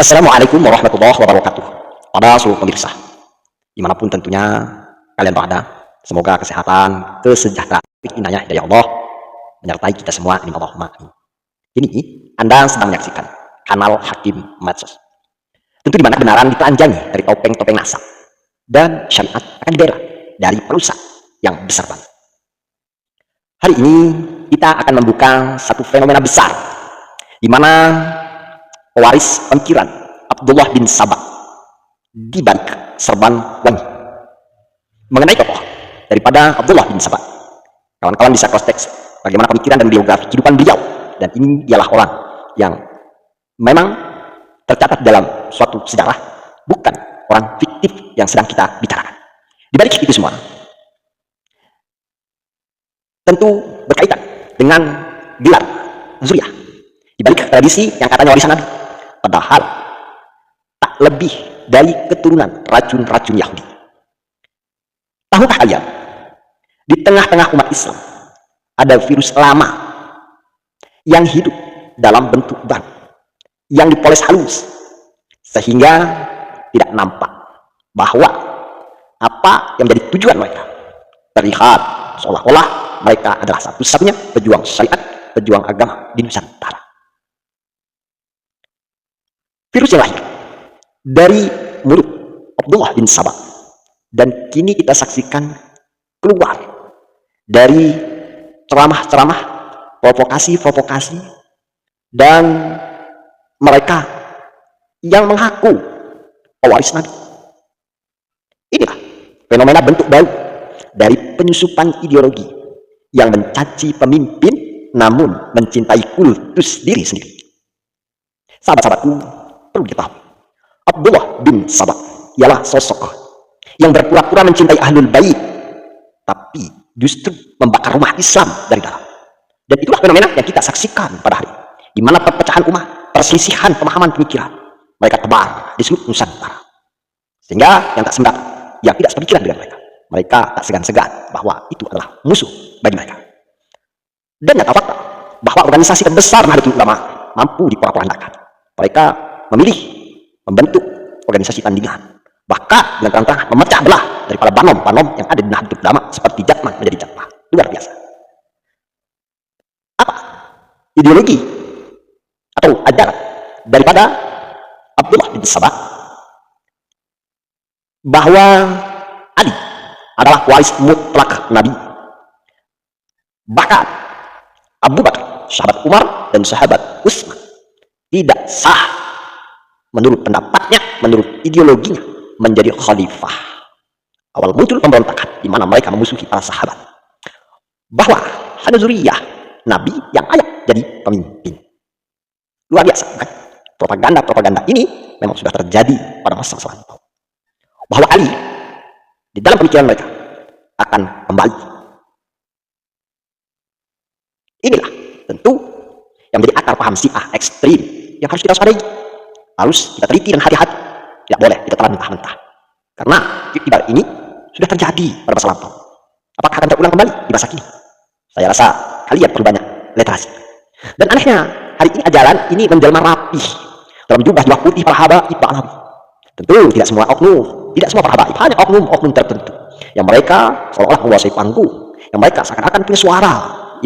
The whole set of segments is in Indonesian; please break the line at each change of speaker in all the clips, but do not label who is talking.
Assalamualaikum warahmatullahi wabarakatuh. Pada seluruh pemirsa, dimanapun tentunya kalian berada, semoga kesehatan, kesejahteraan, inayah dari Allah menyertai kita semua. Allahumma amin. Ini Anda sedang menyaksikan kanal Hakim Medsos. Tentu di mana kebenaran ditelanjangi dari topeng-topeng nasab dan syariat akan dibela dari perusak yang besar banget. Hari ini kita akan membuka satu fenomena besar di mana pewaris pemikiran Abdullah bin Sabah di balik serban wangi. Mengenai tokoh daripada Abdullah bin Sabah, kawan-kawan bisa cross text bagaimana pemikiran dan biografi kehidupan beliau, dan ini dialah orang yang memang tercatat dalam suatu sejarah, bukan orang fiktif yang sedang kita bicarakan. Di balik itu semua tentu berkaitan dengan gelar zuriyah, di balik tradisi yang katanya warisan Nabi, padahal tak lebih dari keturunan racun-racun Yahudi. Tahukah kalian, di tengah-tengah umat Islam ada virus lama yang hidup dalam bentuk baru, yang dipoles halus sehingga tidak nampak bahwa apa yang menjadi tujuan mereka terlihat seolah-olah mereka adalah satu-satunya pejuang syariat, pejuang agama di Nusantara. Virus yang lahir dari mulut Abdullah bin Sabah dan kini kita saksikan keluar dari ceramah-ceramah, provokasi-provokasi, dan mereka yang mengaku pewaris Nabi. Inilah fenomena bentuk baru dari penyusupan ideologi yang mencaci pemimpin namun mencintai kultus diri sendiri. Sahabat-sahabatku, perlu diketahui, Abdullah bin Sabah ialah sosok yang berpura-pura mencintai ahlul bait, tapi justru membakar rumah Islam dari dalam. Dan itulah fenomena yang kita saksikan pada hari ini, di mana perpecahan umat, perselisihan pemahaman pemikiran mereka tebar di seluruh Nusantara, sehingga yang tak sependapat, yang tidak sepemikiran dengan mereka tak segan-segan bahwa itu adalah musuh bagi mereka. Dan nyata fakta bahwa organisasi terbesar Nahdlatul Ulama mampu diporak-porandakan. Mereka memilih membentuk organisasi tandingan, bahkan dengan terang-terangan memecah belah daripada banom-banom yang ada di Nahdlatul Ulama seperti Jatman menjadi Jatmah. Luar biasa. Apa ideologi atau ajaran daripada Abdullah bin Sabah? Bahwa Ali adalah waris mutlak Nabi. Bahkan Abu Bakar, sahabat Umar, dan sahabat Utsman tidak sah menurut pendapatnya, menurut ideologinya, menjadi khalifah. Awal muncul pemberontakan di mana mereka memusuhi para sahabat, bahwa hanya zuriyah Nabi yang layak jadi pemimpin. Luar biasa, kan? Propaganda ini memang sudah terjadi pada masa lampau, bahwa Ali di dalam pemikiran mereka akan kembali. Inilah tentu yang menjadi akar paham Syiah ekstrim yang harus kita waspadai, harus kita teliti dan hati-hati. Tidak boleh kita telan mentah-mentah, karena ibarat ini sudah terjadi pada masa lampau. Apakah akan terulang kembali di masa kini? Saya rasa kalian perlu banyak literasi. Dan anehnya, hari ini ajaran ini menjelma rapih dalam jubah putih para habaib Alawi. Tentu tidak semua oknum, tidak semua para habaib, hanya oknum-oknum tertentu yang mereka seolah-olah menguasai panggung, yang mereka seakan-akan punya suara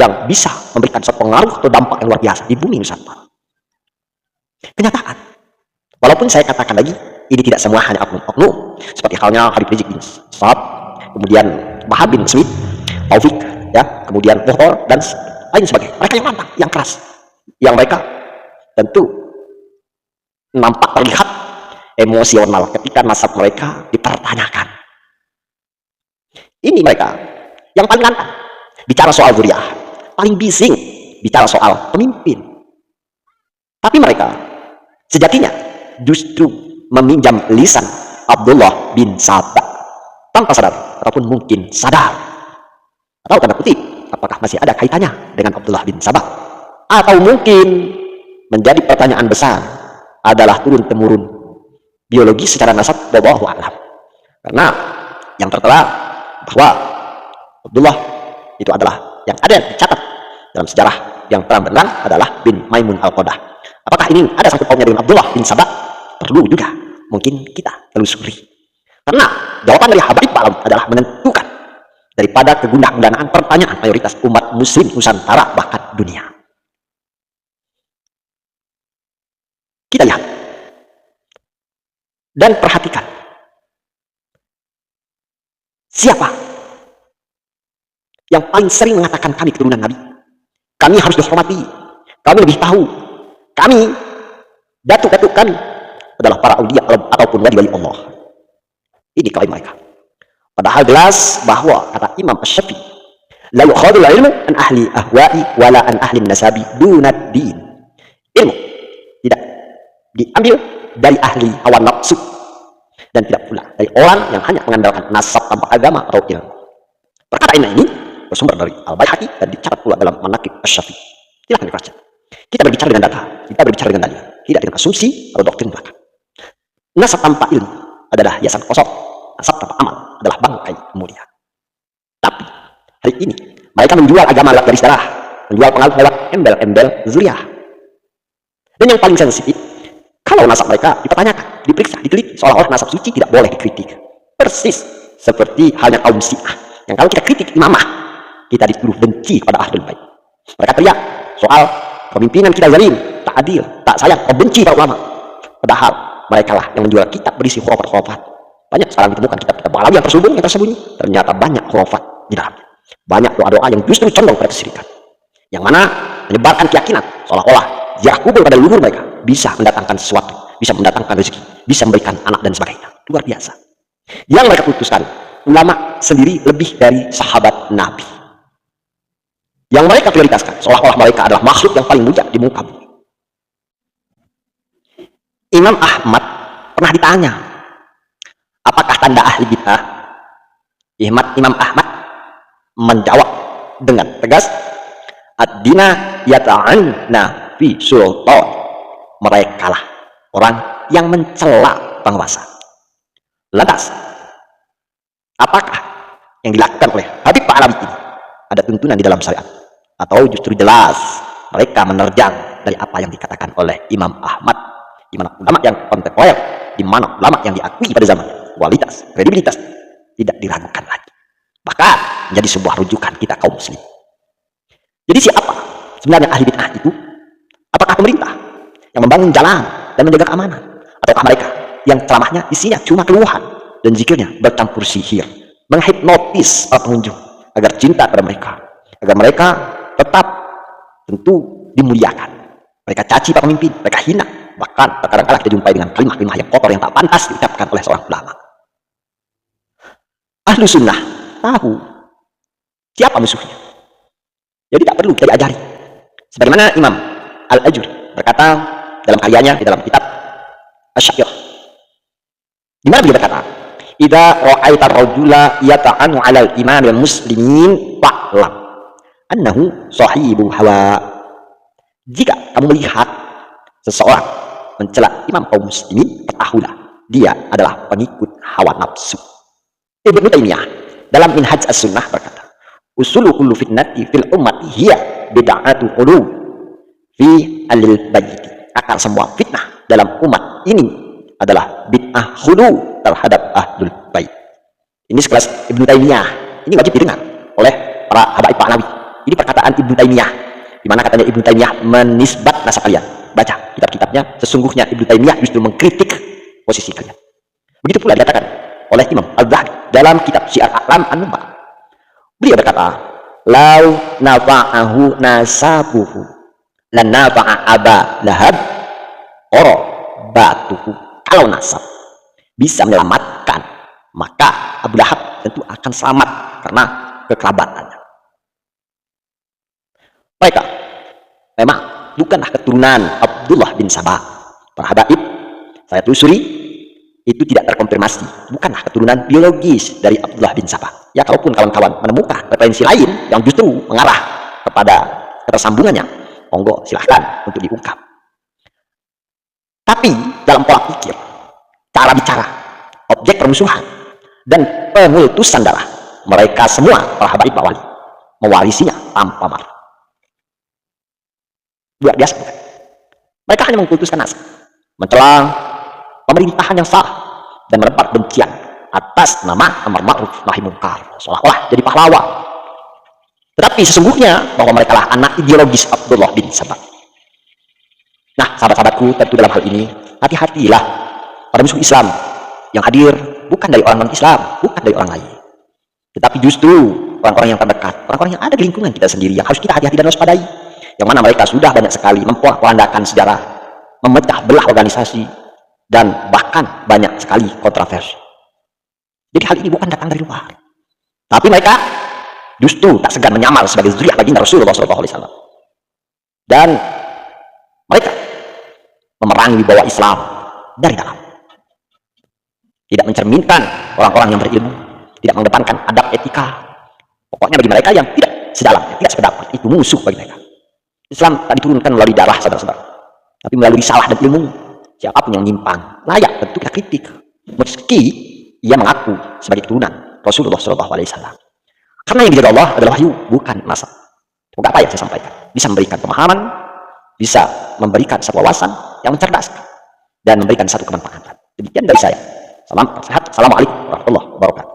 yang bisa memberikan suatu pengaruh atau dampak yang luar biasa di bumi Nusantara. Kenyataan, walaupun saya katakan lagi, ini tidak semua hanya oknum-oknum, seperti halnya Habib Rizik bin Saab, kemudian Bahar bin Smith, Taufik, ya, kemudian Muhtar, dan lain sebagainya. Mereka yang mantap, yang keras, yang mereka tentu nampak terlihat emosional ketika nasab mereka dipertanyakan. Ini mereka yang paling lantang bicara soal zuriyah, paling bising bicara soal pemimpin. Tapi mereka sejatinya justru meminjam lisan Abdullah bin Sabah tanpa sadar, ataupun mungkin sadar, atau tanda kutip, apakah masih ada kaitannya dengan Abdullah bin Sabah, atau mungkin menjadi pertanyaan besar adalah turun-temurun biologi secara nasab, wallahu a'lam. Karena yang tertera bahwa Abdullah itu adalah yang ada dicatat dalam sejarah yang terang benderang adalah bin Maimun al-Qadah. Apakah ini ada sangkut pautnya dengan Abdullah bin Sabah? perlu juga mungkin kita telusuri. Karena jawaban dari Habaib Ba'alawi adalah menentukan daripada kegundah-gundahan pertanyaan mayoritas umat muslim Nusantara bahkan dunia. Kita lihat dan perhatikan siapa yang paling sering mengatakan kami keturunan Nabi, kami harus dihormati, kami lebih tahu, kami datuk-datuk kami adalah para aulia ataupun wali-wali Allah. Ini klaim mereka. Padahal jelas bahwa kata Imam Asy-Syafi'i, la yukhadul ilmu an ahli ahwa'i wala an ahli nasabi dunad din. Ilmu tidak diambil dari ahli hawa nafsu dan tidak pula dari orang yang hanya mengandalkan nasab tanpa agama atau ilmu. Perkataan ini bersumber dari Al-Baihaqi dan dicatat pula dalam Manaqib Asy-Syafi'i. Silakan dibaca. Kita berbicara dengan data, kita berbicara dengan dalil, tidak dengan asumsi atau doktrin belaka. Nasab tanpa ilmu adalah hiasan kosong, nasab tanpa amal adalah bangkai kemuliaan. Tapi hari ini mereka menjual agama lewat garis darah, menjual pengaruh lewat embel-embel zuriyah. Dan yang paling sensitif, kalau nasab mereka dipertanyakan, diperiksa, diteliti, seolah-olah nasab suci tidak boleh dikritik. Persis seperti halnya kaum Syiah yang kalau kita kritik imamah, kita dituduh benci kepada Ahlul Bait. Mereka teriak soal pemimpinan kita zalim, tak adil, tak sayang, benci para ulama. Padahal mereka lah yang menjual kitab berisi khurafat-khurafat. Banyak sekarang ditemukan kitab-kitab Ba'alawi yang tersembunyi, ternyata banyak khurafat di dalamnya. Banyak doa-doa yang justru condong pada kesyirikan, yang mana menyebarkan keyakinan seolah-olah ziarah kubur pada leluhur mereka bisa mendatangkan sesuatu, bisa mendatangkan rezeki, bisa memberikan anak dan sebagainya. Luar biasa. Yang mereka putuskan, ulama sendiri lebih dari sahabat Nabi. Yang mereka prioritaskan, seolah-olah mereka adalah makhluk yang paling mulia di muka bumi. Imam Ahmad pernah ditanya, apakah tanda ahli bid'ah? Imam Ahmad menjawab dengan tegas, ad-dina yata'anna fi sultan. Mereka lah orang yang mencela penguasa. Lantas, apakah yang dilakukan oleh Habib Ba'alawi ini ada tuntunan di dalam syariat, atau justru jelas mereka menerjang dari apa yang dikatakan oleh Imam Ahmad, di mana ulama yang kontemporer, di mana ulama yang diakui pada zaman, kualitas, kredibilitas tidak diragukan lagi, bahkan menjadi sebuah rujukan kita kaum muslim. Jadi siapa sebenarnya ahli bid'ah itu? Apakah pemerintah yang membangun jalan dan menjaga keamanan, ataukah mereka yang ceramahnya isinya cuma keluhan dan zikirnya bercampur sihir, menghipnotis para pengunjung agar cinta pada mereka, agar mereka tetap tentu dimuliakan. Mereka caci para pemimpin, mereka hina, bahkan terkadang kita jumpai dengan kalimat-kalimat yang kotor yang tak pantas diucapkan oleh seorang ulama. Ahlu sunnah tahu siapa musuhnya, jadi tak perlu kita diajari. Sebagaimana Imam Al-Ajuri berkata dalam karyanya, di dalam kitab Asy-Syairah, di mana beliau berkata, idza ra'aita ar-rajula yata'anu 'alal imam al-muslimin fa'lam annahu sahibu hawa. Jika kamu melihat seseorang mencela imam kaum muslimin, ketahuilah dia adalah pengikut hawa nafsu. Ibnu Taimiyah dalam Minhaj As-Sunnah berkata, usulu kullu fitnati fil ummati hiya bid'atu qulu fi alil bayti. Akar semua fitnah dalam umat ini adalah bid'ah khulu terhadap ahlul bait. Ini sekelas Ibnu Taimiyah, ini wajib didengar oleh para habaib Ba'alawi. Ini perkataan Ibnu Taimiyah, di mana katanya Ibnu Taimiyah menisbat nasab kalian. Baca kitab-kitabnya, sesungguhnya Ibnu Taimiyah justru mengkritik posisi kalian. Begitu pula dikatakan oleh Imam Al-Zahabi dalam kitab Syiar A'lam An-Nubala. Beliau berkata, lau nafa'ahu nasabuhu lan nafa'a aba lahab oro batuhu. Kalau nasab bisa menyelamatkan, maka Abu Lahab tentu akan selamat karena kekerabatannya. Mereka memang bukanlah keturunan Abdullah bin Sabah. Para habaib saya telusuri itu tidak terkonfirmasi, bukanlah keturunan biologis dari Abdullah bin Sabah. Ya, kalaupun kawan-kawan menemukan referensi lain yang justru mengarah kepada ketersambungannya, monggo silahkan untuk diungkap. Tapi dalam pola pikir, cara bicara, objek permusuhan, dan pengultusan darah, mereka semua para habaib Ba'alawi mewarisinya tanpa marah. Luar biasa bukan? Mereka hanya mengkultuskan nasab, mencela pemerintahan yang salah dan menebar kebencian atas nama amar ma'ruf nahi munkar, seolah-olah jadi pahlawan. Tetapi sesungguhnya bahwa mereka lah anak ideologis Abdullah bin Sabah. Nah, sahabat-sahabatku, tentu dalam hal ini hati-hatilah para musuh Islam yang hadir bukan dari orang non-Islam, bukan dari orang lain, tetapi justru orang-orang yang terdekat, orang-orang yang ada di lingkungan kita sendiri, yang harus kita hati-hati dan waspadai, yang mana mereka sudah banyak sekali memporak-porandakan sejarah, memecah belah organisasi, dan bahkan banyak sekali kontroversi. Jadi hal ini bukan datang dari luar, tapi mereka justru tak segan menyamar sebagai zuriyah baginda Rasulullah SAW, dan mereka memerangi wibawa Islam dari dalam, tidak mencerminkan orang-orang yang berilmu, tidak mengedepankan adab etika. Pokoknya bagi mereka yang tidak sedalam, tidak sependapat, itu musuh bagi mereka. Islam tak diturunkan melalui darah, saudara-saudara, tapi melalui risalah dan ilmu. Siapapun yang menyimpang layak tentu kita kritik, meski ia mengaku sebagai keturunan Rasulullah SAW. Karena yang dijaga Allah adalah wahyu, bukan nasab. Semoga apa yang saya sampaikan bisa memberikan pemahaman, bisa memberikan satu wawasan yang mencerdaskan, dan memberikan satu kemanfaatan. Demikian dari saya. Salam sehat. Assalamualaikum warahmatullahi wabarakatuh.